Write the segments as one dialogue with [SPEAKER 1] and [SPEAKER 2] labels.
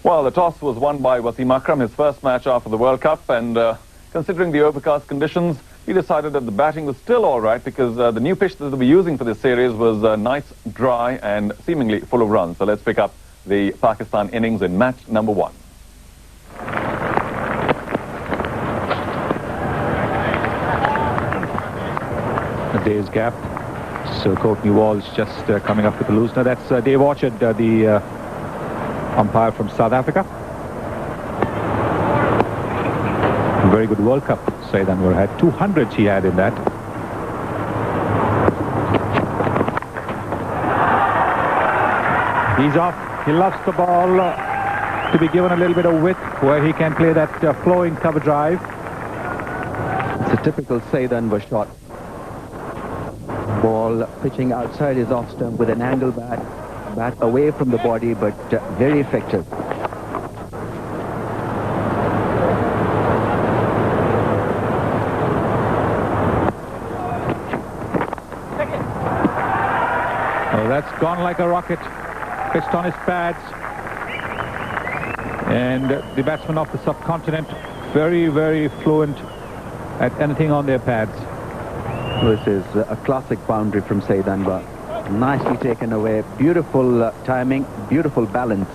[SPEAKER 1] Well, the toss was won by Wasim Akram, his first match after the World Cup, and considering the overcast conditions, he decided that the batting was still all right because the new pitch that they were using for this series was nice, dry, and seemingly full of runs. So let's pick up the Pakistan innings in match number 1.
[SPEAKER 2] A day's gap. So Courtney Walsh just coming up with the loosener. That's Dave Orchard, the umpire from South Africa. Very good World Cup. Saeed Anwar had 200s he had in that. He's off. He loves the ball to be given a little bit of width where he can play that flowing cover drive.
[SPEAKER 3] It's a typical Saeed Anwar shot. Ball pitching outside his off stump with an angle bat away from the body, but very effective.
[SPEAKER 2] Oh, that's gone like a rocket. Pitched on his pads. And the batsmen of the subcontinent very, very fluent at anything on their pads.
[SPEAKER 3] This is a classic boundary from Saeed Anwar. Nicely taken away. Beautiful timing, beautiful balance.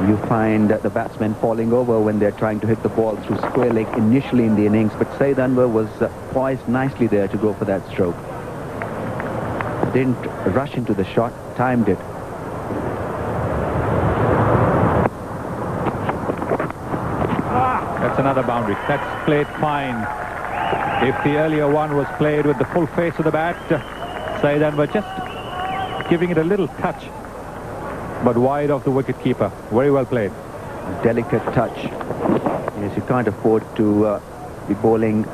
[SPEAKER 3] You find the batsmen falling over when they're trying to hit the ball through square leg initially in the innings, but Saeed Anwar was poised nicely there to go for that stroke. Didn't rush into the shot, timed it.
[SPEAKER 2] That's another boundary. That's played fine. If the earlier one was played with the full face of the bat, Saeed Anwar just giving it a little touch, but wide of the wicket-keeper. Very well played.
[SPEAKER 3] Delicate touch. Yes, you can't afford to be bowling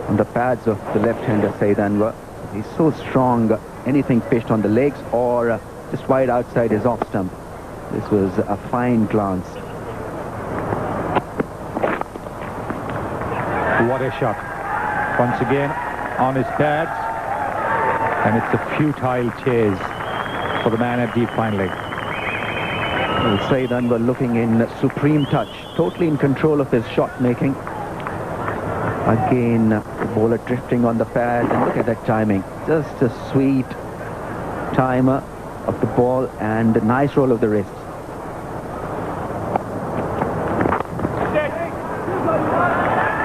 [SPEAKER 3] on the pads of the left-hander Saeed Anwar. He's so strong. Anything pitched on the legs or just wide outside his off stump. This was a fine glance.
[SPEAKER 2] What a shot. Once again on his pads, and it's a futile chase for the man at deep fine leg.
[SPEAKER 3] Well, Saeed Anwar looking in supreme touch, totally in control of his shot making. Again, the bowler drifting on the pad, and look at that timing. Just a sweet timer of the ball and a nice roll of the wrists.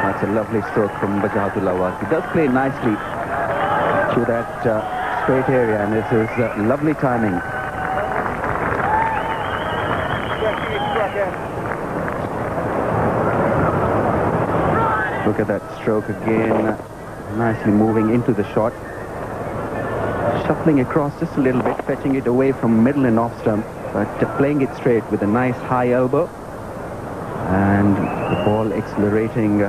[SPEAKER 3] That's a lovely stroke from Bajatul Awad. He does play nicely through that straight area, and this is lovely timing. Look at that stroke again, nicely moving into the shot. Shuffling across just a little bit, fetching it away from middle and off stump, but playing it straight with a nice high elbow. And the ball accelerating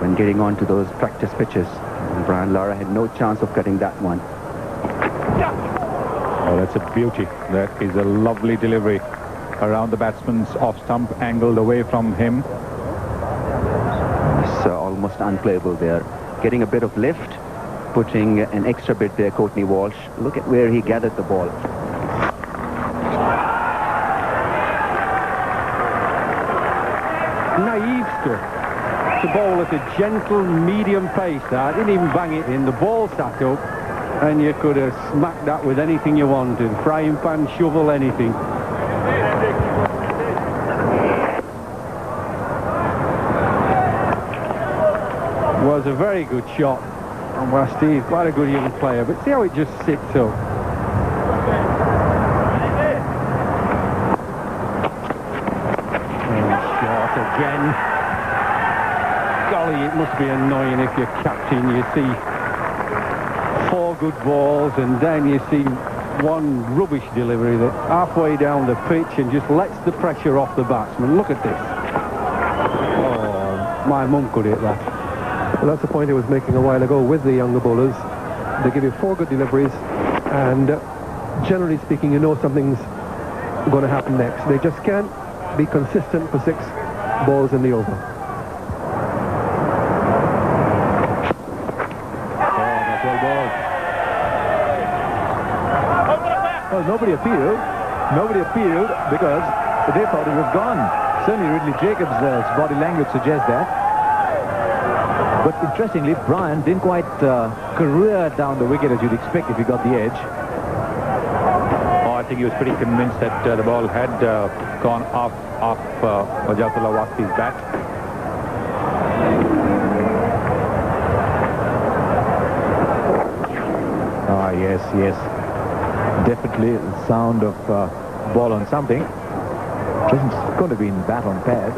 [SPEAKER 3] when getting onto those practice pitches. And Brian Lara had no chance of cutting that one.
[SPEAKER 2] Oh, that's a beauty. That is a lovely delivery around the batsman's off stump, angled away from him.
[SPEAKER 3] It's almost unplayable there. Getting a bit of lift, putting an extra bit there, Courtney Walsh. Look at where he gathered the ball.
[SPEAKER 4] Naive stuff. To bowl at a gentle, medium pace. I didn't even bang it in. The ball sat up, and you could have smacked that with anything you wanted. Frying pan, shovel, anything. Was a very good shot on West Indies. Quite a good young player, but see how it just sits up. Short again. Golly, it must be annoying if you're captain. You see 4 good balls and then you see one rubbish delivery that halfway down the pitch and just lets the pressure off the batsman. Look at this. Oh, my mum could hit that.
[SPEAKER 5] Well, that's the point I was making a while ago with the younger bowlers. They give you 4 good deliveries, and generally speaking, you know something's going to happen next. They just can't be consistent for 6 balls in the over.
[SPEAKER 4] Oh, that's well ball.
[SPEAKER 5] Well, nobody appealed because
[SPEAKER 2] but they thought it was gone. Certainly Ridley Jacobs' body language suggests that. But interestingly, Bryant didn't quite career down the wicket as you'd expect if he got the edge. Oh, I think he was pretty convinced that the ball had gone off Wajatullah Waqti's bat. Ah, yes. Definitely the sound of ball on something. It's going to be in bat on pad.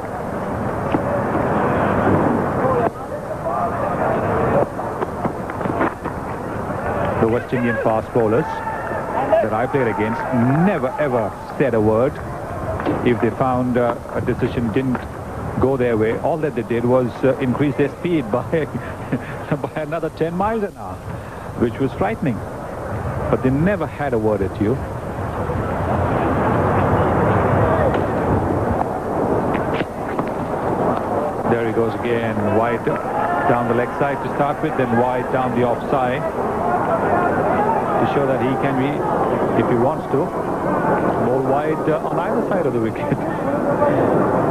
[SPEAKER 2] The West Indian fast bowlers that I played against never ever said a word if they found a decision didn't go their way. All that they did was increase their speed by by another 10 miles an hour, which was frightening. But they never had a word at you. There he goes again, wide down the leg side to start with, then wide down the offside to show that he can be, if he wants to, more wide on either side of the wicket.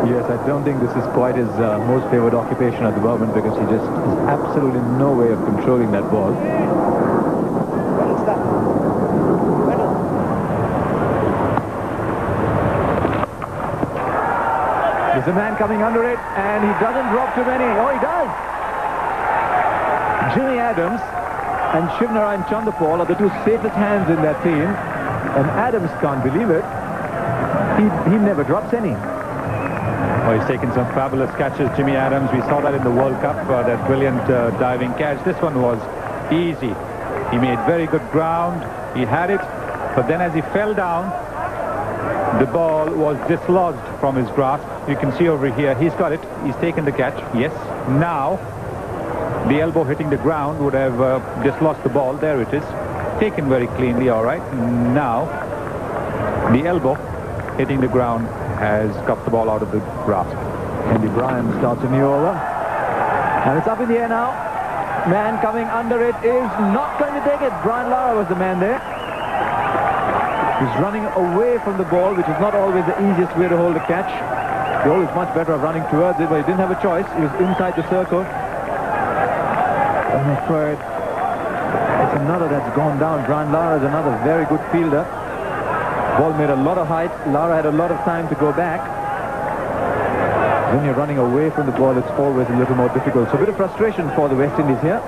[SPEAKER 2] Yes, I don't think this is quite his most favored occupation at the moment, because he just has absolutely no way of controlling that ball. There's a man coming under it, and he doesn't drop too many. Oh, he does! Jimmy Adams and Shivnarayan Chanderpaul are the two safest hands in that team, and Adams can't believe it. He never drops any. Oh, he's taken some fabulous catches, Jimmy Adams. We saw that in the World Cup, that brilliant diving catch. This one was easy. He made very good ground. He had it, but then as he fell down, the ball was dislodged from his grasp. You can see over here, he's got it. He's taken the catch. Yes. Now, the elbow hitting the ground would have dislodged the ball. There it is. Taken very cleanly, all right. Now, the elbow hitting the ground has cuffed the ball out of the grasp. Andy Bryan starts a new over. And it's up in the air now. Man coming under it is not going to take it. Brian Lara was the man there. He's running away from the ball, which is not always the easiest way to hold a catch. You're always much better at running towards it, but he didn't have a choice. He was inside the circle. I'm afraid it's another that's gone down. Brian Lara is another very good fielder. Ball made a lot of height. Lara had a lot of time to go back. When you're running away from the ball, it's always a little more difficult. So a bit of frustration for the West Indies here.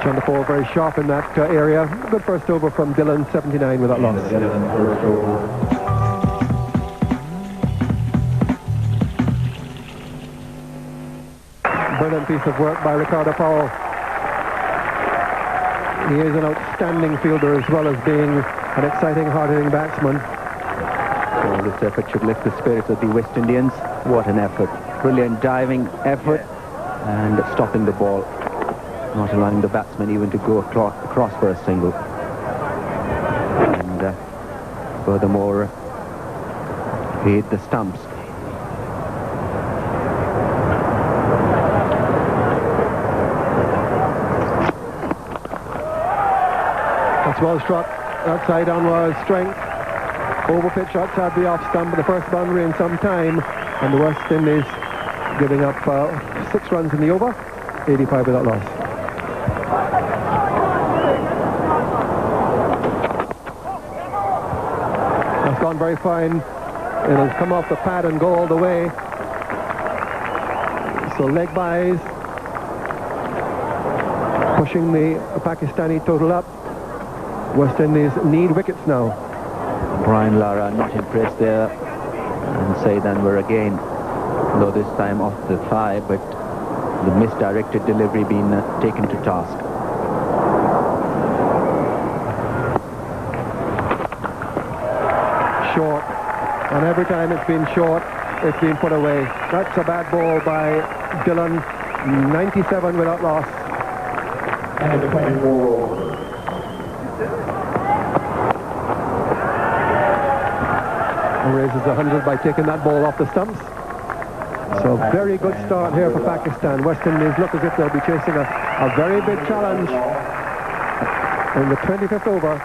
[SPEAKER 5] Chanderpaul very sharp in that area. Good first over from Dillon, 79 without loss. Brilliant piece of work by Ricardo Powell. He is an outstanding fielder as well as being an exciting, hard-hitting batsman.
[SPEAKER 3] So this effort should lift the spirits of the West Indians. What an effort. Brilliant diving effort and stopping the ball. Not allowing the batsman even to go across for a single. And furthermore, he hit the stumps.
[SPEAKER 5] That's well struck. Outside Anwar's strength. Over pitch outside the off stump, the first boundary in some time. And the West Indies giving up 6 runs in the over, 85 without loss. That's gone very fine. It'll come off the pad and go all the way. So leg byes, pushing the Pakistani total up. West Indies need wickets now.
[SPEAKER 3] Brian Lara not impressed there. And Saeed Anwar again, though this time off the thigh, but the misdirected delivery being taken to task.
[SPEAKER 5] Short, and every time it's been short, it's been put away. That's a bad ball by Dillon, 97 without loss.
[SPEAKER 6] And 24.
[SPEAKER 5] Raises 100 by taking that ball off the stumps. So very good start here for Pakistan. West Indies look as if they'll be chasing a very big challenge. in the 25th over.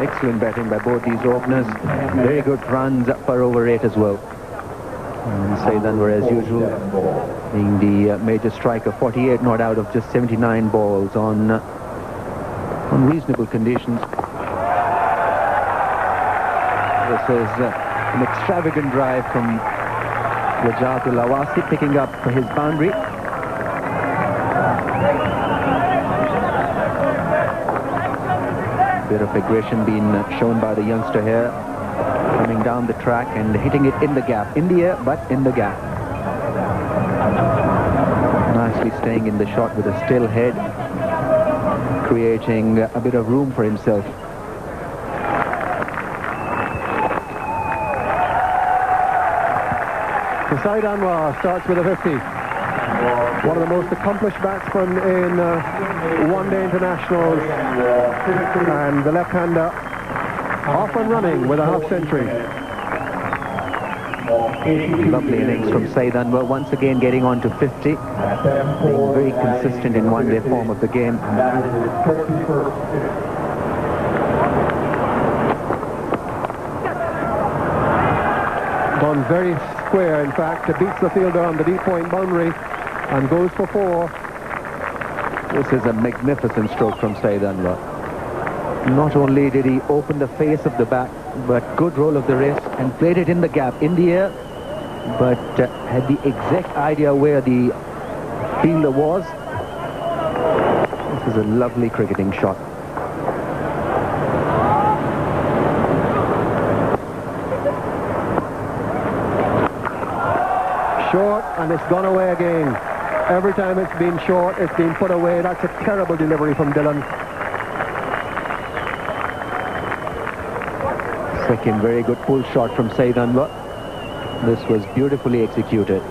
[SPEAKER 3] Excellent batting by both these openers. Very good runs for over 8 as well. And Saeed Anwar, as usual, being the major striker, 48 not out of just 79 balls on reasonable conditions. This is an extravagant drive from Wajahat Lawasi, picking up his boundary. Bit of aggression being shown by the youngster here, coming down the track and hitting it in the gap. In the air, but in the gap. Nicely staying in the shot with a still head, creating a bit of room for himself.
[SPEAKER 5] Saeed Anwar starts with a 50. One of the most accomplished batsmen in one-day internationals, and the left-hander off and running with a half-century.
[SPEAKER 3] Lovely innings from Saeed Anwar, once again getting on to 50, being very consistent in one-day form of the game.
[SPEAKER 5] Gone very square, in fact, beats the fielder on the deep point boundary and goes for 4.
[SPEAKER 3] This is a magnificent stroke from Saeed Anwar. Not only did he open the face of the bat, but good roll of the wrist and played it in the gap, in the air, but had the exact idea where the fielder was. This is a lovely cricketing shot.
[SPEAKER 5] Short, and it's gone away again. Every time it's been short, it's been put away. That's a terrible delivery from Dillon.
[SPEAKER 3] Second very good pull shot from Saeed Anwar. This was beautifully executed.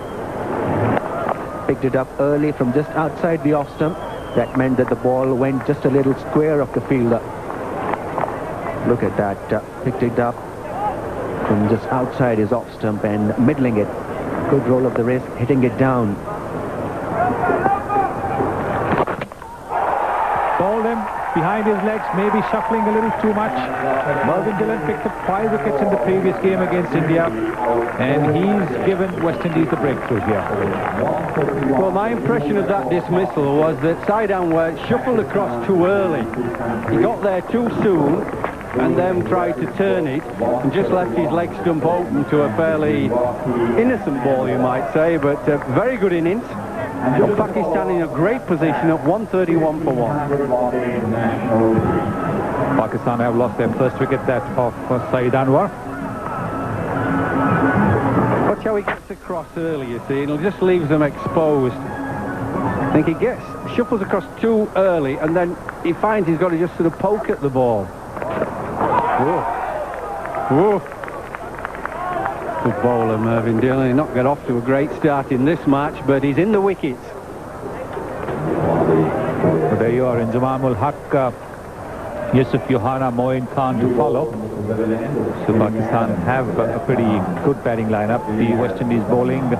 [SPEAKER 3] Picked it up early from just outside the off stump. That meant that the ball went just a little square of the fielder. Look at that. Picked it up from just outside his off stump and middling it. Good roll of the wrist, hitting it down.
[SPEAKER 2] Bowled him behind his legs, maybe shuffling a little too much. Mervyn Dillon picked up 5 wickets in the previous game against India, and he's given West Indies the breakthrough here.
[SPEAKER 4] Well, my impression of that dismissal was that Saeed Anwar shuffled across too early. He got there too soon and then tried to turn it and just left his leg stump open to a fairly innocent ball, you might say, but very good innings. And Pakistan in a great position at 131 for 1.
[SPEAKER 2] Pakistan have lost their first wicket, that of Saeed Anwar.
[SPEAKER 4] Watch how he gets across early, you see, and it just leaves them exposed. I think he shuffles across too early, and then he finds he's got to just sort of poke at the ball. Whoa. Whoa. Good bowler, Mervyn Dillon. He's not got off to a great start in this match, but he's in the wickets.
[SPEAKER 2] So there you are, in Jamamul Haq, Yusuf Yohana, Moin Khan to follow. So Pakistan have a pretty good batting lineup. The West Indies bowling,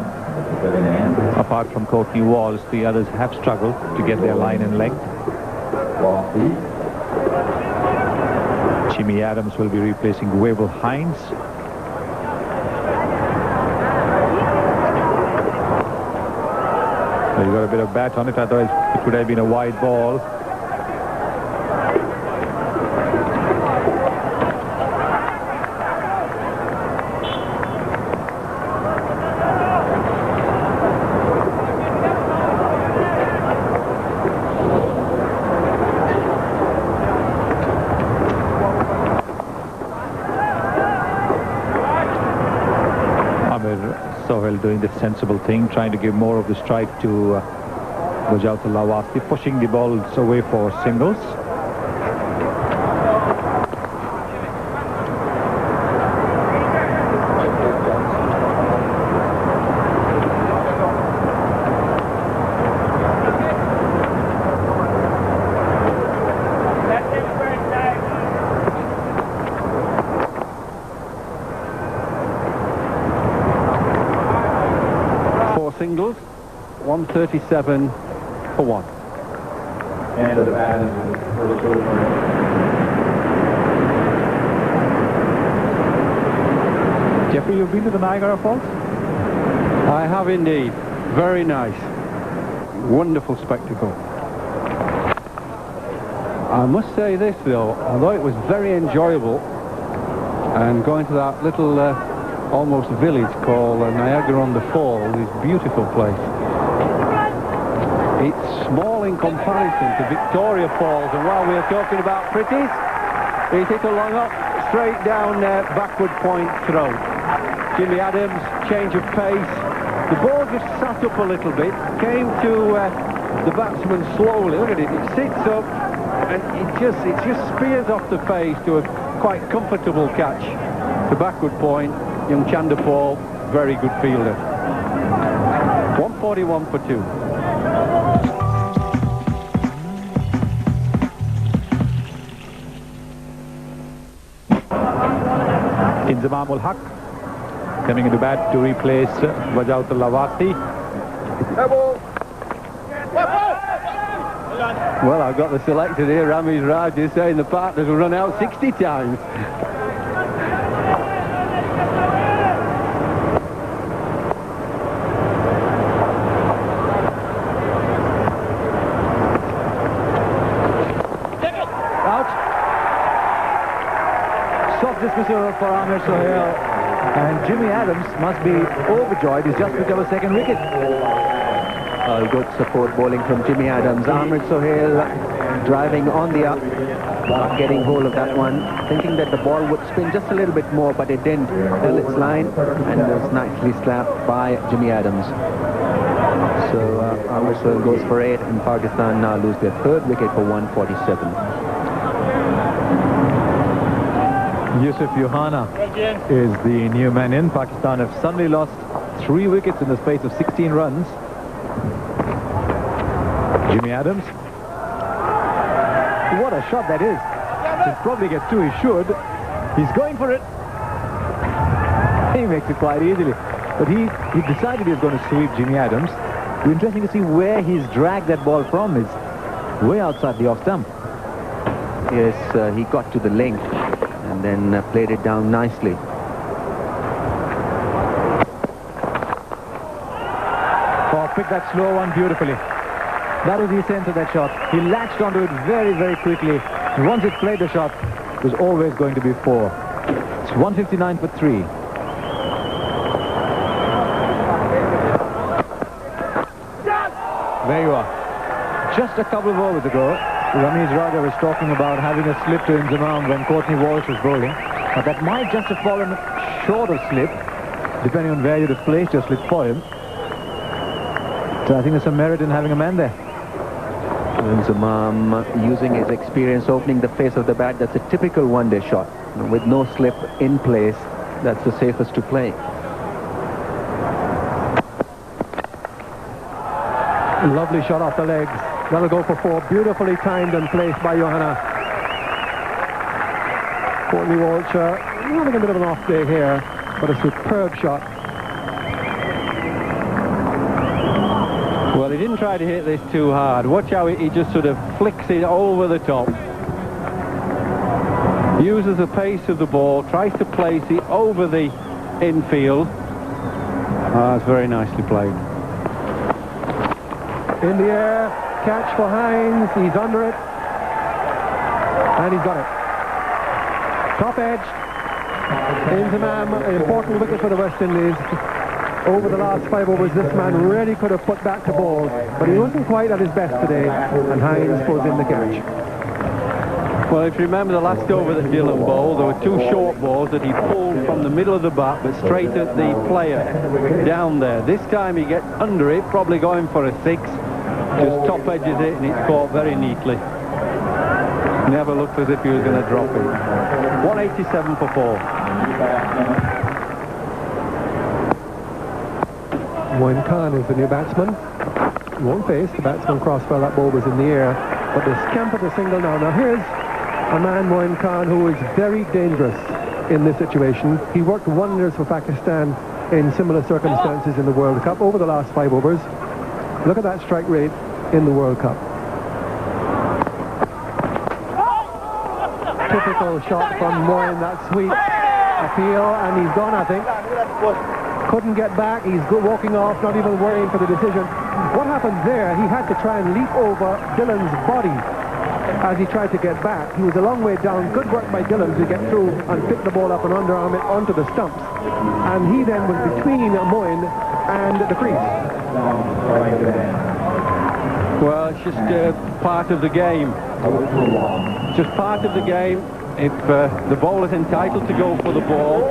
[SPEAKER 2] apart from Courtney Walsh, the others have struggled to get their line and length. Jimmy Adams will be replacing Wavell Hines. Well, he got a bit of bat on it, otherwise it could have been a wide ball. Doing the sensible thing, trying to give more of the strike to Wajahat Lawasi, pushing the balls away for singles.
[SPEAKER 4] Singles, 137 for 1.
[SPEAKER 6] end of the bat is the first over.
[SPEAKER 2] Jeffrey, you've been to the Niagara Falls?
[SPEAKER 4] I have indeed. Very nice. Wonderful spectacle. I must say this though, although it was very enjoyable, and going to that little almost village called Niagara-on-the-Falls, this beautiful place. It's small in comparison to Victoria Falls, and while we're talking about pretties, he hit a long up, straight down backward point throw. Jimmy Adams, change of pace. The ball just sat up a little bit, came to the batsman slowly. Look at it, it sits up, and it just spears off the face to a quite comfortable catch. The backward point, young Chandapal, very good fielder. 141 for 2.
[SPEAKER 2] Inzamam ul Haq coming into bat to replace Wajautullah Waqti.
[SPEAKER 4] Well, I've got the selector here, Ramiz Raja, saying the partners will run out 60 times.
[SPEAKER 2] Out. Soft dismissal for Amir Sohail. And Jimmy Adams must be overjoyed. He's just picked up a second wicket.
[SPEAKER 3] Good support bowling from Jimmy Adams. Amir Sohail driving on the up, not getting hold of that one, thinking that the ball would spin just a little bit more, but it didn't. Held its line and was nicely slapped by Jimmy Adams. So Amir Sohail goes for 8, and Pakistan now lose their third wicket for 147.
[SPEAKER 2] Yusuf Yohana is the new man in. Pakistan have suddenly lost 3 wickets in the space of 16 runs. Jimmy Adams. What a shot that is. He'll probably get 2, he should. He's going for it. He makes it quite easily. But he decided he was going to sweep Jimmy Adams. It'll be interesting to see where he's dragged that ball from. It's way outside the off stump.
[SPEAKER 3] Yes, he got to the length and then played it down nicely.
[SPEAKER 2] Oh, picked that slow one beautifully. That was the essence of that shot. He latched onto it very, very quickly. And once it played the shot, it was always going to be 4. It's 159 for 3. There you are. Just a couple of overs ago, Ramiz Raja was talking about having a slip to Inzamam when Courtney Walsh was bowling. But that might just have fallen short of slip, depending on where you'd have placed your slip for him. So I think there's some merit in having a man there.
[SPEAKER 3] Inzamam using his experience, opening the face of the bat. That's a typical one-day shot. With no slip in place, that's the safest to play.
[SPEAKER 5] Lovely shot off the legs. That'll go for 4. Beautifully timed and placed by Johanna. Courtney Walsh having a bit of an off day here, but a superb shot.
[SPEAKER 4] Well, he didn't try to hit this too hard. Watch how he just sort of flicks it over the top. Uses the pace of the ball, tries to place it over the infield. It's very nicely played.
[SPEAKER 5] In the air, catch for Hines. He's under it. And he's got it. Top edge. Inzamam, an important wicket for the West Indies. Over the last 5 overs, this man really could have put back to ball, but he wasn't quite at his best today, and Hines pulls in the catch.
[SPEAKER 4] Well, if you remember the last over that Dillon bowled, there were 2 short balls that he pulled from the middle of the bat, but straight at the player down there. This time he gets under it, probably going for a 6, just top edges it, and it's caught very neatly. Never looked as if he was going to drop it. 187 for 4.
[SPEAKER 5] Moin Khan is the new batsman. Won't face. The batsman crossed while that ball was in the air, but they scampered the single now. Now here's a man, Moin Khan, who is very dangerous in this situation. He worked wonders for Pakistan in similar circumstances in the World Cup over the last 5 overs. Look at that strike rate in the World Cup. Typical shot from Moyne, that sweep appeal, and he's gone, I think. Couldn't get back, he's walking off, not even worrying for the decision. What happened there, he had to try and leap over Dillon's body as he tried to get back. He was a long way down. Good work by Dillon to get through and pick the ball up and underarm it onto the stumps. And he then was between Moyne and the crease.
[SPEAKER 4] Well, it's just part of the game. Just part of the game. If the bowler's entitled to go for the ball,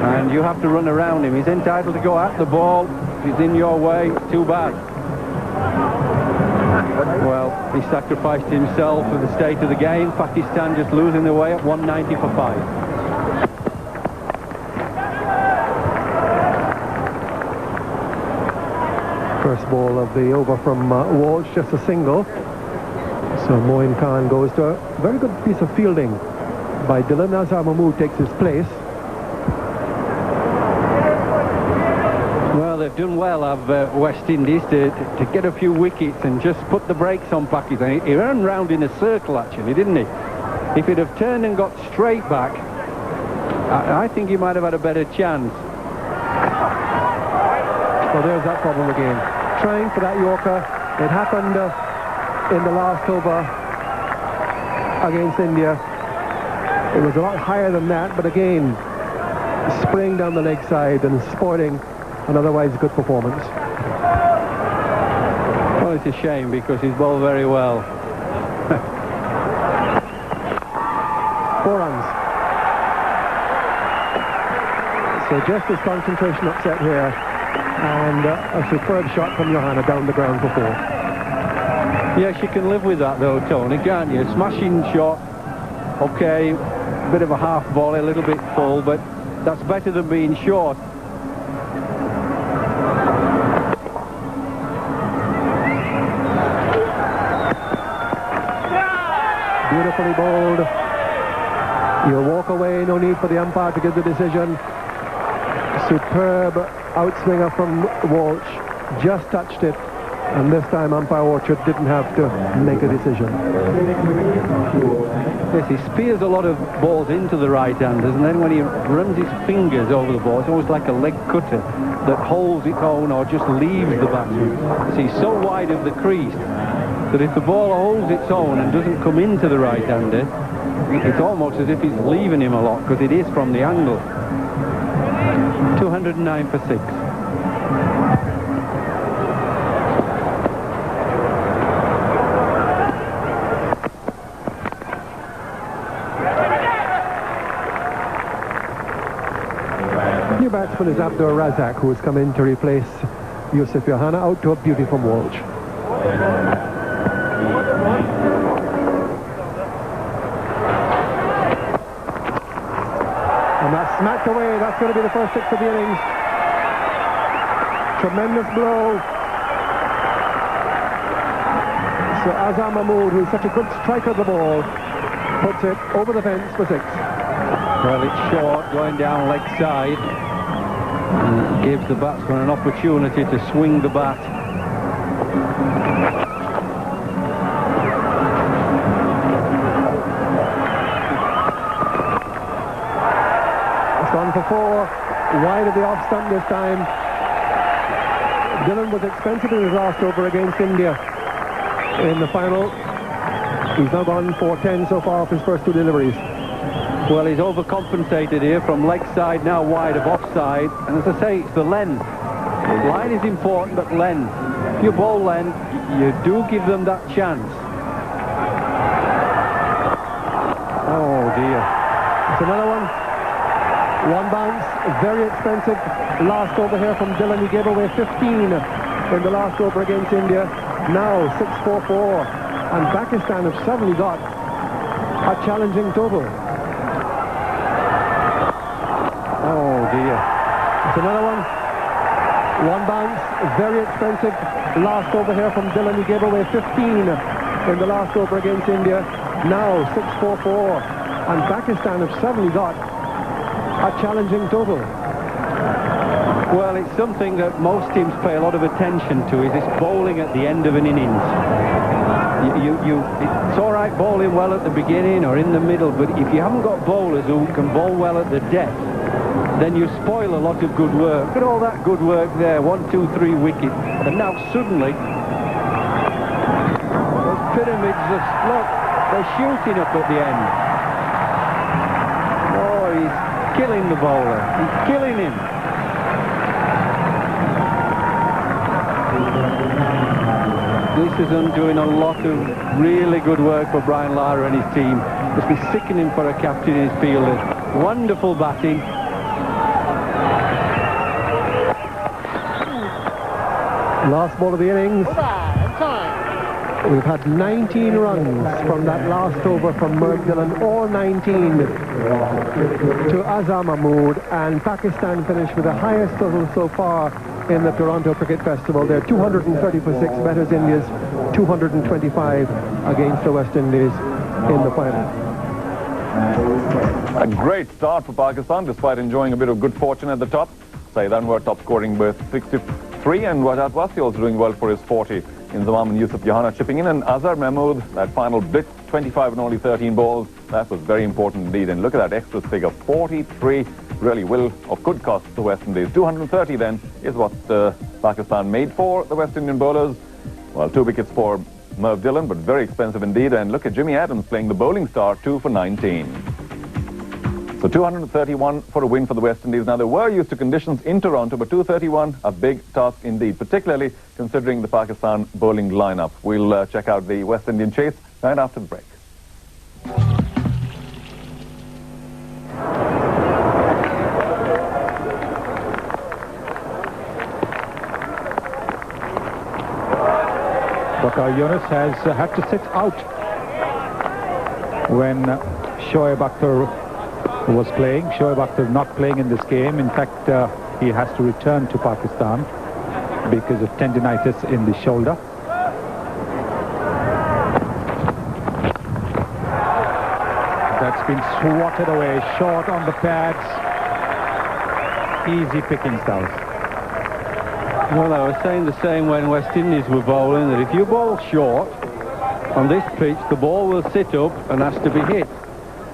[SPEAKER 4] and you have to run around him, he's entitled to go at the ball. If he's in your way, too bad. Well, he sacrificed himself for the state of the game. Pakistan just losing their way at 190 for 5.
[SPEAKER 5] First ball of the over from Walsh, just a single. So Moin Khan goes to a very good piece of fielding by Dillon. Azhar Mahmood takes his place.
[SPEAKER 4] Well, they've done well of West Indies to get a few wickets and just put the brakes on Pakistan. He ran round in a circle, actually, didn't he? If he'd have turned and got straight back, I think he might have had a better chance.
[SPEAKER 5] Well, there's that problem again. Trying for that Yorker. It happened in the last over against India. It was a lot higher than that, but again, spraying down the leg side and spoiling an otherwise good performance.
[SPEAKER 4] Well, it's a shame because he's bowled very well.
[SPEAKER 5] 4 runs. So just his concentration upset here, and a superb shot from Johanna down the ground for 4.
[SPEAKER 4] Yes, you can live with that though, Tony, can't you? Smashing shot, okay, bit of a half volley, a little bit full, but that's better than being short.
[SPEAKER 5] Beautifully bowled. You'll walk away, no need for the umpire to give the decision. Superb outswinger from Walsh, just touched it, and this time umpire Orchard didn't have to make a decision.
[SPEAKER 4] Yes, he spears a lot of balls into the right-handers, and then when he runs his fingers over the ball, it's almost like a leg cutter that holds its own or just leaves the batsman. So he's so wide of the crease that if the ball holds its own and doesn't come into the right-hander, it's almost as if he's leaving him a lot, because it is from the angle. 209 for 6.
[SPEAKER 5] New batsman is Abdur Razak, who has come in to replace Yusuf Johanna, out to a beauty from Walsh. And that's smacked away. That's going to be the first 6 of the innings. Tremendous blow. So Azhar Mahmood, who's such a good striker of the ball, puts it over the fence for 6.
[SPEAKER 4] Well, it's short, going down leg side, and gives the batsman an opportunity to swing the bat.
[SPEAKER 5] Gone for 4, wide of the off stump this time. Dillon was expensive in his last over against India in the final. He's now gone for 10 so far off his first 2 deliveries.
[SPEAKER 4] Well, he's overcompensated here from leg side, now wide of offside. And as I say, it's the length. Line is important, but length. If you bowl length, you do give them that chance. Oh, dear.
[SPEAKER 5] It's another one. One bounce, very expensive. Last over here from Dillon. He gave away 15 in the last over against India. Now 6-4-4. And Pakistan have suddenly got a challenging total.
[SPEAKER 4] Oh, dear.
[SPEAKER 5] It's another one. One bounce, very expensive. Last over here from Dillon. He gave away 15 in the last over against India. Now 6-4-4. And Pakistan have suddenly got a challenging total.
[SPEAKER 4] Well, it's something that most teams pay a lot of attention to, is this bowling at the end of an innings. It's all right bowling well at the beginning or in the middle, but if you haven't got bowlers who can bowl well at the death, then you spoil a lot of good work. Look at all that good work there, 1, 2, 3 wickets, and now suddenly those pyramids, look, they're shooting up at the end. Oh, he's killing the bowler. He's killing him. This is undoing a lot of really good work for Brian Lara and his team. Must be sickening for a captain and his fielders. Wonderful batting.
[SPEAKER 5] Last ball of the innings. We've had 19 runs from that last over from Mervyn, all 19 to Azam Mahmood, and Pakistan finished with the highest total so far in the Toronto Cricket Festival. They're 230 for 6, West Indies 225 against the West Indies in the final.
[SPEAKER 1] A great start for Pakistan, despite enjoying a bit of good fortune at the top. Saeed Anwar top scoring with 63, and Wajat Wasi also doing well for his 40. Inzamam and Yusuf Johanna chipping in, and Azhar Mahmood, that final blitz, 25 and only 13 balls. That was very important indeed. And look at that extra figure, 43, really will or could cost the West Indies. 230 then is what Pakistan made for the West Indian bowlers. Well, 2 wickets for Merv Dillon, but very expensive indeed. And look at Jimmy Adams playing the bowling star, 2 for 19. So 231 for a win for the West Indies. Now, they were used to conditions in Toronto, but 231, a big task indeed, particularly considering the Pakistan bowling lineup. We'll check out the West Indian chase right after the break.
[SPEAKER 2] Yunus has had to sit out when Shoaib Akhtar was playing. Shoaib Akhtar not playing in this game. In fact, he has to return to Pakistan because of tendinitis in the shoulder. That's been swatted away, short on the pads. Easy pickings, Dowes.
[SPEAKER 4] Well, I was saying the same when West Indies were bowling, that if you bowl short on this pitch, the ball will sit up and has to be hit.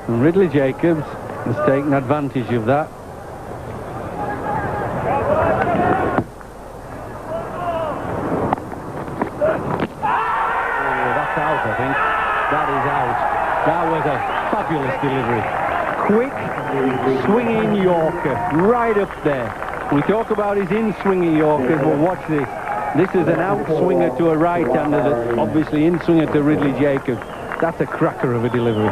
[SPEAKER 4] And Ridley Jacobs has taken advantage of that. Oh, that's out, I think. That is out. That was a fabulous delivery. Quick, swinging Yorker, right up there. We talk about his in-swinging Yorkers, but watch this. This is an out-swinger to a right-hander that's obviously in-swinger to Ridley Jacobs. That's a cracker of a delivery.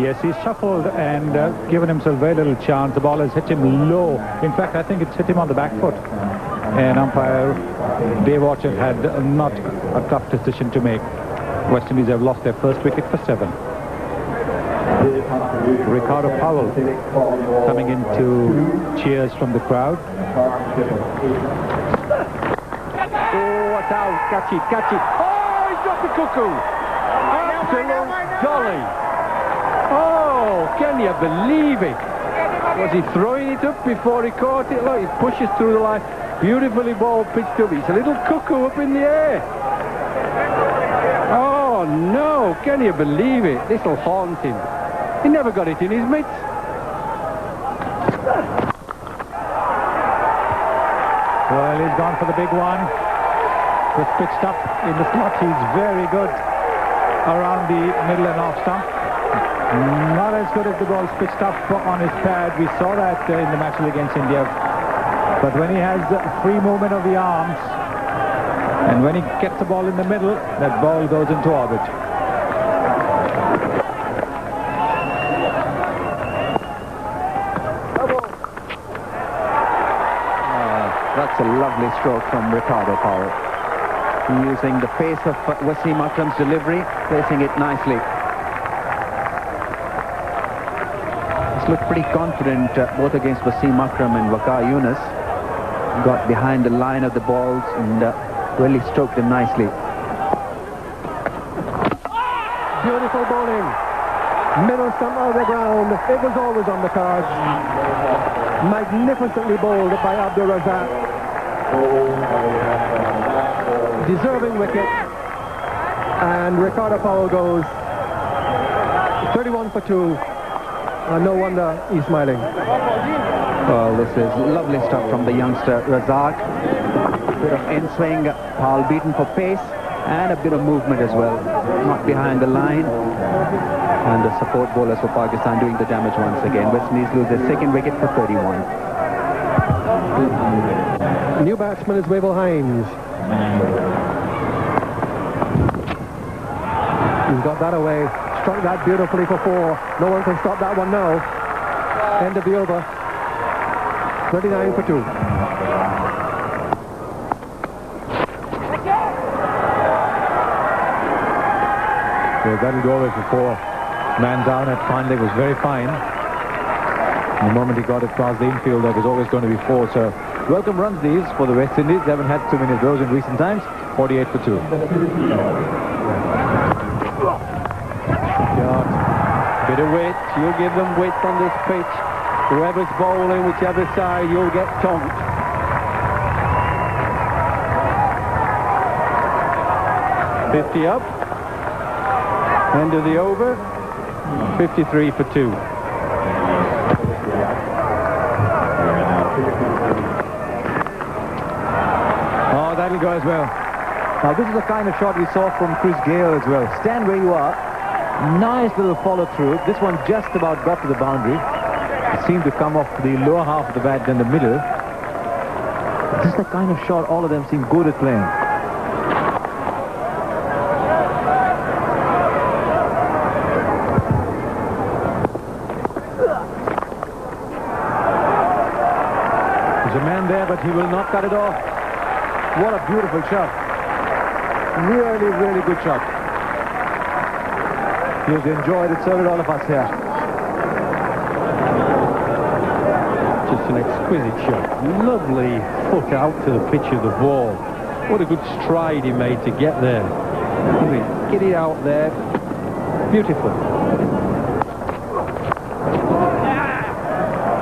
[SPEAKER 2] Yes, he's shuffled and given himself very little chance. The ball has hit him low. In fact, I think it's hit him on the back foot. And umpire Dave Orchard had not a tough decision to make. West Indies have lost their first wicket for 7. Ricardo Powell coming into cheers from the crowd.
[SPEAKER 4] Oh, it's out. Catch it, catch it. Oh, he's got the cuckoo. Absolute dolly. Oh, can you believe it? Was he throwing it up before he caught it? Look, he pushes through the line. Beautifully ball pitched up. It's a little cuckoo up in the air. Oh, no. Can you believe it? This will haunt him. He never got it in his mitts.
[SPEAKER 2] Well, he's gone for the big one. Was pitched up in the slot. He's very good around the middle and off stump. Not as good as the ball's pitched up on his pad. We saw that in the match against India. But when he has free movement of the arms, and when he gets the ball in the middle, that ball goes into orbit.
[SPEAKER 3] That's a lovely stroke from Ricardo Powell. Using the pace of Wasim Akram's delivery, placing it nicely. He's looked pretty confident both against Wasim Akram and Waqar Yunus. Got behind the line of the balls and really stroked them nicely.
[SPEAKER 5] Beautiful bowling. Middle stump out of the ground. It was always on the cards. Magnificently bowled by Abdul Razak. deserving wicket. And Ricardo Powell goes 31 for 2. No wonder he's smiling.
[SPEAKER 3] Well, this is lovely stuff from the youngster Razak. A bit of in-swing, Powell beaten for pace, and a bit of movement as well. Not behind the line. And the support bowlers for Pakistan doing the damage once again. West Indies lose their second wicket for 31.
[SPEAKER 5] New batsman is Wavell Hines. He's got that away. Struck that beautifully for 4. No one can stop that one now. End of the over. 39 for 2.
[SPEAKER 2] So that'll go away for 4. Man down at finally was very fine. The moment he got it past the infield, that was always going to be 4. So welcome runs these for the West Indies. They haven't had too many of those in recent times. 48 for 2.
[SPEAKER 4] Bit of weight. You'll give them width on this pitch. Whoever's bowling, whichever side, you'll get tonked. .50 up. End of the over. 53 for 2.
[SPEAKER 2] Oh, that'll go as well. Now, this is the kind of shot we saw from Chris Gale as well. Stand where you are. Nice little follow through. This one just about got to the boundary. It seemed to come off the lower half of the bat than the middle. This is the kind of shot all of them seem good at playing. There's a man there, but he will not cut it off. What a beautiful shot. Really, really good shot. He's enjoyed it, so did all of us here.
[SPEAKER 4] Just an exquisite shot. Lovely foot out to the pitch of the ball. What a good stride he made to get there.
[SPEAKER 2] Get it out there. Beautiful.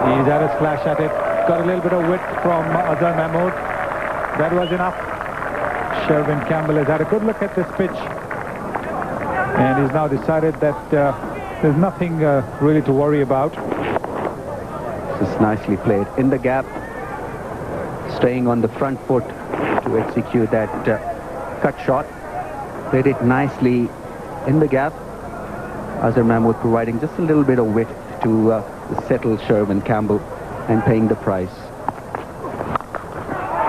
[SPEAKER 2] He's had a splash at it. Got a little bit of width from Azhar Mahmood. That was enough. Sherwin Campbell has had a good look at this pitch. And he's now decided that there's nothing really to worry about.
[SPEAKER 3] This is nicely played. In the gap. Staying on the front foot to execute that cut shot. Played it nicely in the gap. Azhar Mahmood providing just a little bit of width to settle Sherwin Campbell and paying the price.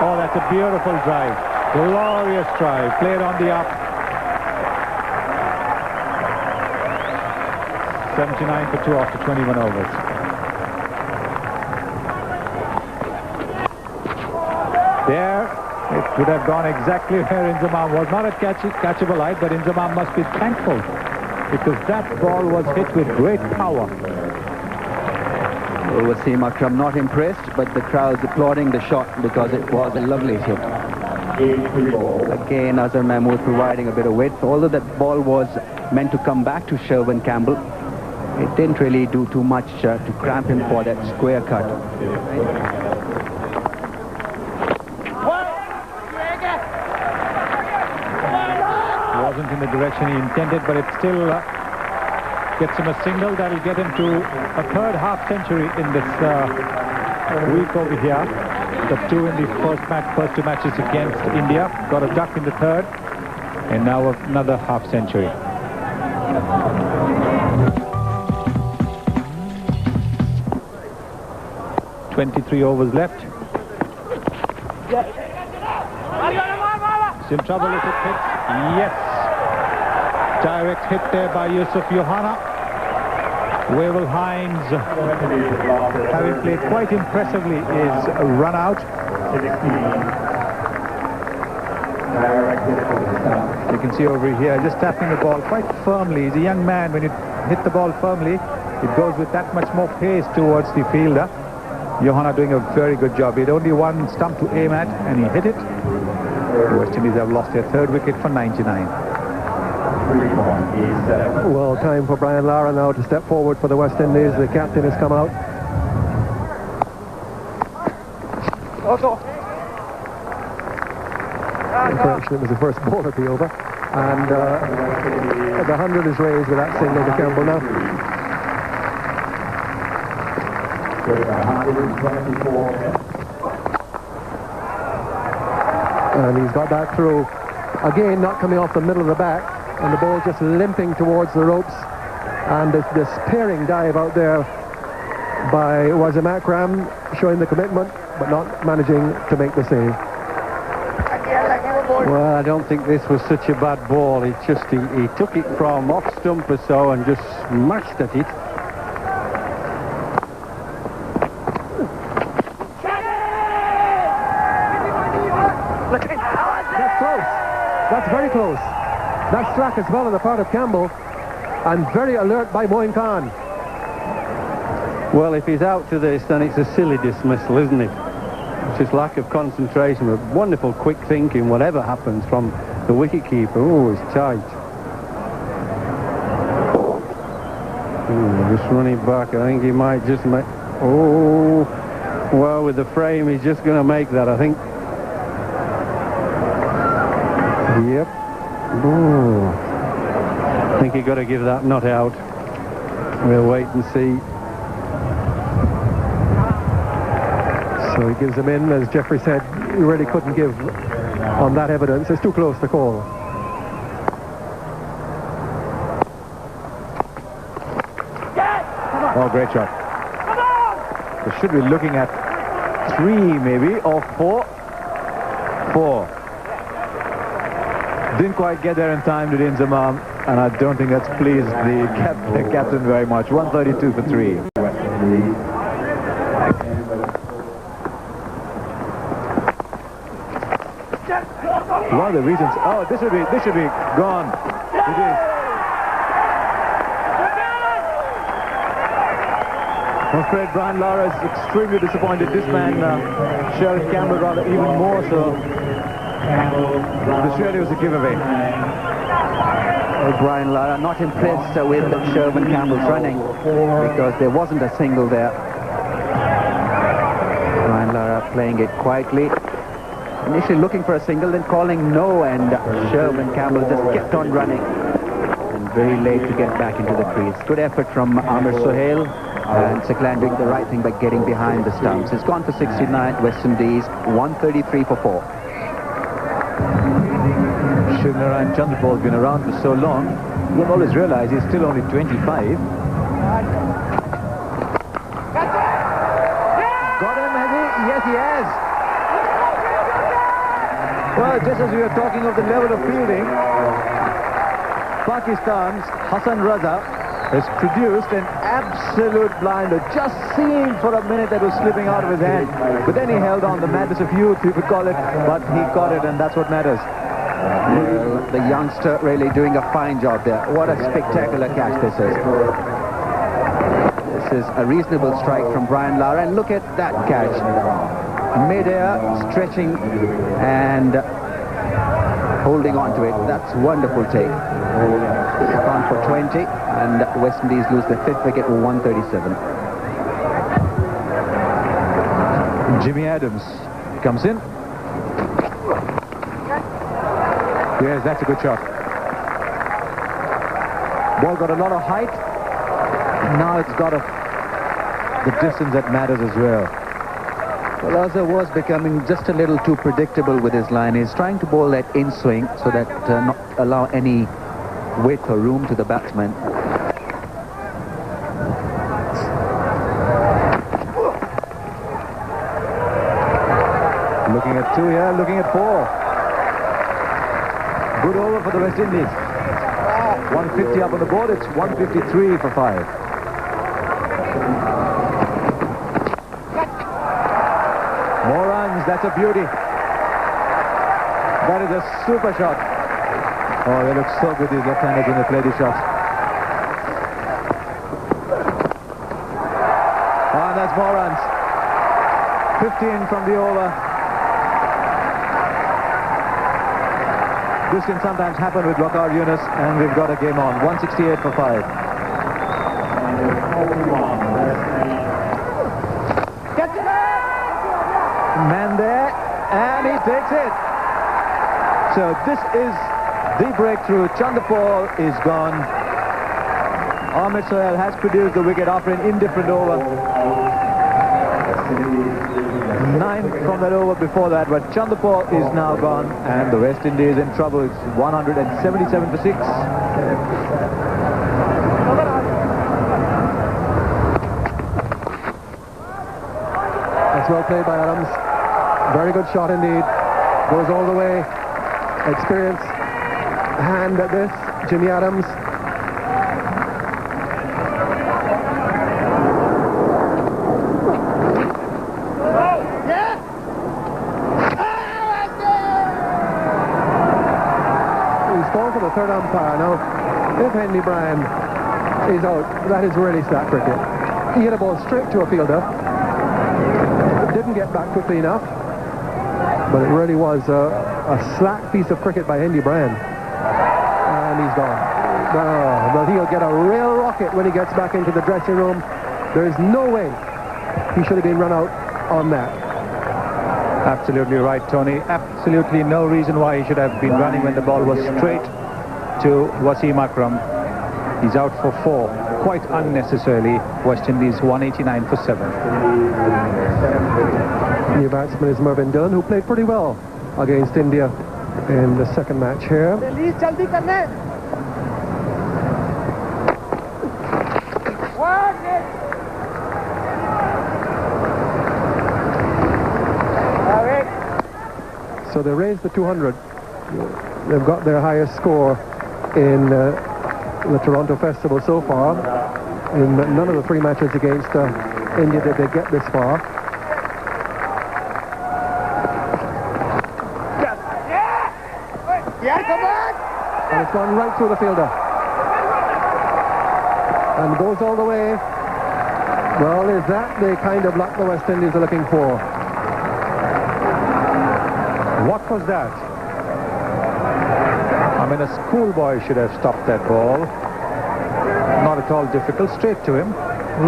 [SPEAKER 2] Oh, that's a beautiful drive. Glorious drive. Played on the up. 79 for 2 after 21 overs. There, it would have gone exactly where Inzamam was. Not at catchable height, but Inzamam must be thankful because that ball was hit with great power.
[SPEAKER 3] Wasim Akram not impressed, but the crowd's applauding the shot because it was a lovely hit. Again, Azhar Mahmood providing a bit of width. Although that ball was meant to come back to Sherwin Campbell, it didn't really do too much to cramp him for that square cut.
[SPEAKER 2] Wasn't in the direction he intended, but it still gets him a single. That'll get him to a third half century in this week over here. The 2 in the first 2 matches against India. Got a duck in the third, and now another half century. .23 overs left. It's in trouble if it hits. Yes. Direct hit there by Yusuf Yohana. Wavell Hines, having played quite impressively, is run out. You can see over here, just tapping the ball quite firmly. He's a young man. When you hit the ball firmly, it goes with that much more pace towards the fielder. Yohana doing a very good job. He had only one stump to aim at, and he hit it. The West Indies have lost their third wicket for 99.
[SPEAKER 5] Well, time for Brian Lara now to step forward for the West Indies. The captain has come out. Correction, it was the first ball at the over. And the 100 is raised with that single to Campbell now.
[SPEAKER 6] 124.
[SPEAKER 5] And he's got that through. Again, not coming off the middle of the bat. And the ball just limping towards the ropes. And this despairing dive out there by Wasim Akram, showing the commitment, but not managing to make the save.
[SPEAKER 4] Well, I don't think this was such a bad ball. He took it from off stump or so and just smashed at it.
[SPEAKER 5] That's close. That's very close. That's slack as well on the part of Campbell, and very alert by Moin Khan.
[SPEAKER 4] Well, if he's out to this, then it's a silly dismissal, isn't it? It's just lack of concentration, but wonderful quick thinking, whatever happens from the wicketkeeper. Oh, it's tight. Just running back. I think he might just make... Oh, well, with the frame, he's just going to make that, I think. Yep. Oh. I think he got to give that not out. We'll wait and see.
[SPEAKER 5] So he gives them in, as Jeffrey said. He really couldn't give on that evidence. It's too close to call.
[SPEAKER 2] Oh, great shot. They should be looking at 3 maybe, or 4. 4. Didn't quite get there in time to Inzamam, and I don't think that's pleased the captain very much. 132 for 3. One of the reasons... Oh, this should be gone. It is. I'm afraid Brian Lara is extremely disappointed. This man, Sherwin Campbell, rather even more so. This really was a giveaway.
[SPEAKER 3] Brian Lara not impressed with Sherwin Campbell's running because there wasn't a single there. Brian Lara playing it quietly. Initially looking for a single, then calling no, and Sherwin Campbell just kept on running. And very late to get back into the crease. Good effort from Amir Sohail, and Siklan doing the right thing by getting behind the stumps. It's gone for 69, West Indies, 133 for 4.
[SPEAKER 2] Shivnarayan Chandrapal's been around for so long, you don't always realize he's still only 25. Got him, has he? Yes, he has. Well, just as we were talking of the level of fielding, Pakistan's Hassan Raza has produced an absolute blinder. Just seemed for a minute that was slipping out of his hand. But then he held on, the madness of youth, you could call it, but he got it, and that's what matters.
[SPEAKER 3] Well, the youngster really doing a fine job there. What a spectacular catch this is. This is a reasonable strike from Brian Lara, and look at that catch. Mid-air, stretching and holding on to it. That's a wonderful take. Gone for 20, and West Indies lose their 5th wicket with 137.
[SPEAKER 2] Jimmy Adams comes in. Yes, that's a good shot. Ball got a lot of height. Now it's got the distance that matters as well.
[SPEAKER 3] Well, Azhar was becoming just a little too predictable with his line. He's trying to bowl that in swing so that not allow any width or room to the batsman.
[SPEAKER 2] Looking at 2 here, looking at 4. Good over for the West Indies. 150 up on the board, it's 153 for 5. More runs, that's a beauty. That is a super shot. Oh, they look so good, these left-handers, when they play these shots. Oh, and that's more runs. 15 from the over. This can sometimes happen with Waqar Yunus, and we've got a game on. 168 for 5. Man there, and he takes it.
[SPEAKER 3] So this is the breakthrough. Chandapal is gone. Ahmed Sohail has produced the wicket after an indifferent over. 9 from that over before that, but Chandapal is now gone, and the West Indies in trouble. It's 177 for 6.
[SPEAKER 5] That's well played by Adams. Very good shot indeed. Goes all the way. Experience hand at this. Jimmy Adams. He's called for the third umpire. Now, if Henry Bryan is out, that is really sad cricket. He hit a ball straight to a fielder. Didn't get back quickly enough, but it really was a slack piece of cricket by Henry Bryan, and he's gone. Oh, but he'll get a real rocket when he gets back into the dressing room. There is no way he should have been run out on that.
[SPEAKER 2] Absolutely right, Tony. Absolutely no reason why he should have been running when the ball was straight to Wasim Akram. He's out for 4, quite unnecessarily. West Indies 189 for 7.
[SPEAKER 5] New batsman is Mervyn Dillon, who played pretty well against India in the second match here. So they raised the 200. They've got their highest score in the Toronto Festival so far. In none of the 3 matches against India did they get this far. And it's gone right through the fielder. And goes all the way. Well, is that the kind of luck the West Indies are looking for?
[SPEAKER 2] What was that? I mean, a schoolboy should have stopped that ball. Not at all difficult. Straight to him.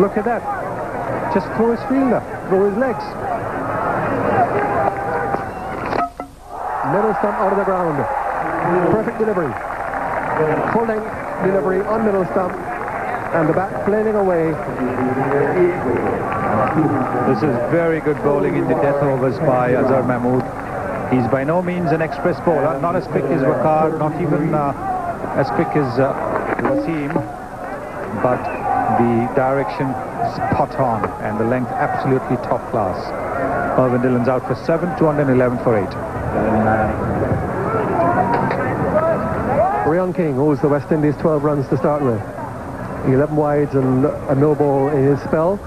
[SPEAKER 2] Look at that. Just throw his fielder. Throw his legs.
[SPEAKER 5] Middle stump out of the ground. Perfect delivery. Full length delivery on middle stump. And the bat planing away.
[SPEAKER 2] This is very good bowling in the death overs by Azhar Mahmood. He's by no means an express bowler, not as quick as Waqar, not even as quick as Wasim, but the direction spot on and the length absolutely top class. Mervyn Dillon's out for 7, 211 for 8.
[SPEAKER 5] Rian King owes the West Indies 12 runs to start with. 11 wides and a no ball in his spell.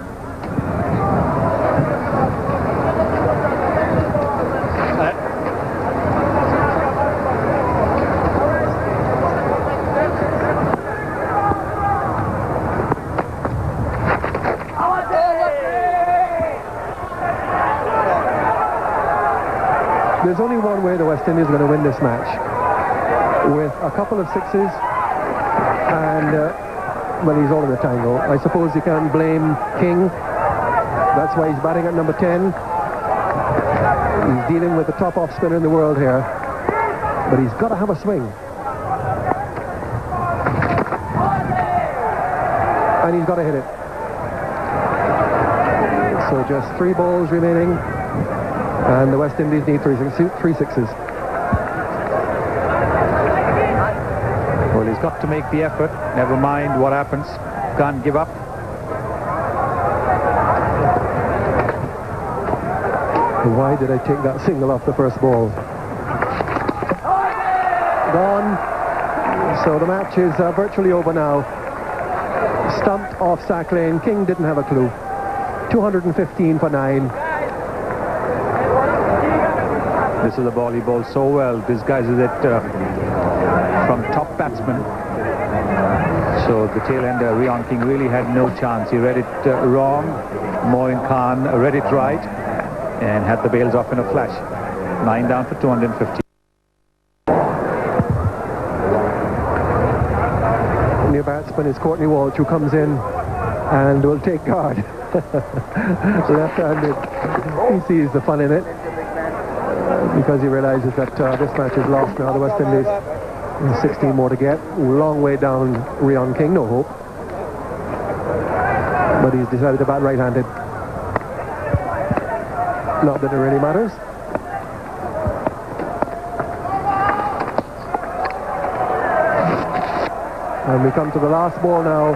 [SPEAKER 5] There's only one way the West Indies are going to win this match. With a couple of sixes and, well, he's all in the tangle. I suppose you can't blame King. That's why he's batting at number 10. He's dealing with the top off spinner in the world here. But he's got to have a swing. And he's got to hit it. So just 3 balls remaining. And the West Indies need 3 sixes.
[SPEAKER 2] Well, he's got to make the effort. Never mind what happens. Can't give up.
[SPEAKER 5] Why did I take that single off the first ball? Gone. So the match is virtually over now. Stumped off sack lane. King didn't have a clue. 215 for 9.
[SPEAKER 2] This is the ball he bowls so well. Disguises it from top batsman. So the tail ender, Rian King, really had no chance. He read it wrong. Moin Khan read it right and had the bails off in a flash. 9 down for 250.
[SPEAKER 5] New batsman is Courtney Walsh, who comes in and will take guard. Left-handed. He sees the fun in it. because he realizes that this match is lost now. The West Indies, 16 more to get. Long way down Rion King, no hope. But he's decided to bat right-handed. Not that it really matters. And we come to the last ball now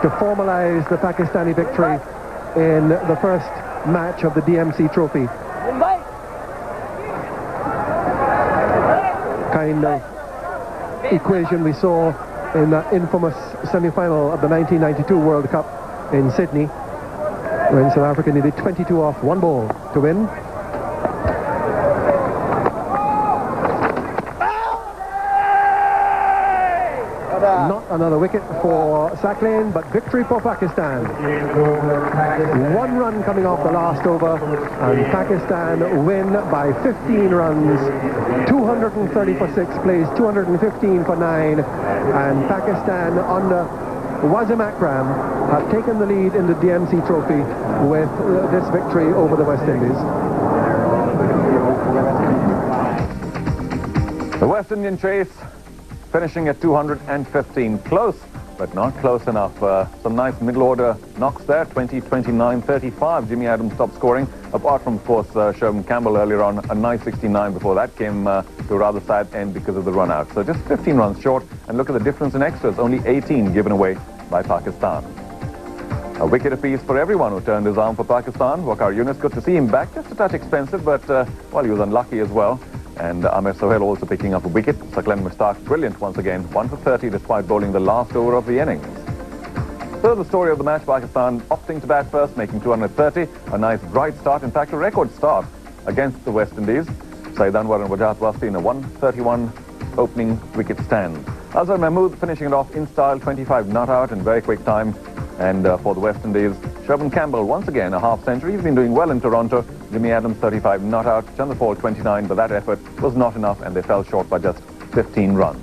[SPEAKER 5] to formalize the Pakistani victory in the first match of the DMC trophy. Kind of equation we saw in that infamous semi-final of the 1992 World Cup in Sydney, when South Africa needed 22 off one ball to win. Not another wicket for Sacklane, but victory for Pakistan. 1 run coming off the last over, and Pakistan win by 15 runs. 230 for 6, plays 215 for 9, and Pakistan under Wasim Akram have taken the lead in the DMC trophy with this victory over the West Indies.
[SPEAKER 1] The West Indian chase finishing at 215. Close, but not close enough. Some nice middle order knocks there. 20, 29, 35. Jimmy Adams stopped scoring, apart from, of course, Sherwin Campbell earlier on. A nice 69 before that came to a rather sad end because of the run out. So just 15 runs short, and look at the difference in extras. Only 18 given away by Pakistan. A wicket apiece for everyone who turned his arm for Pakistan. Waqar Yunus, good to see him back. Just a touch expensive, but well, he was unlucky as well. And Amir Sohail also picking up a wicket. Saqlain Mushtaq brilliant once again, 1 for 30 despite bowling the last over of the innings. So the story of the match, Pakistan opting to bat first, making 230. A nice bright start, in fact a record start against the West Indies. Saeed Anwar and Wajahat Wasti in a 131 opening wicket stand. Azhar Mahmood finishing it off in style, 25 not out in very quick time. And for the West Indies, Sherwin Campbell once again a half century. He's been doing well in Toronto. Jimmy Adams 35 not out. Chandrapal 29, but that effort was not enough and they fell short by just 15 runs.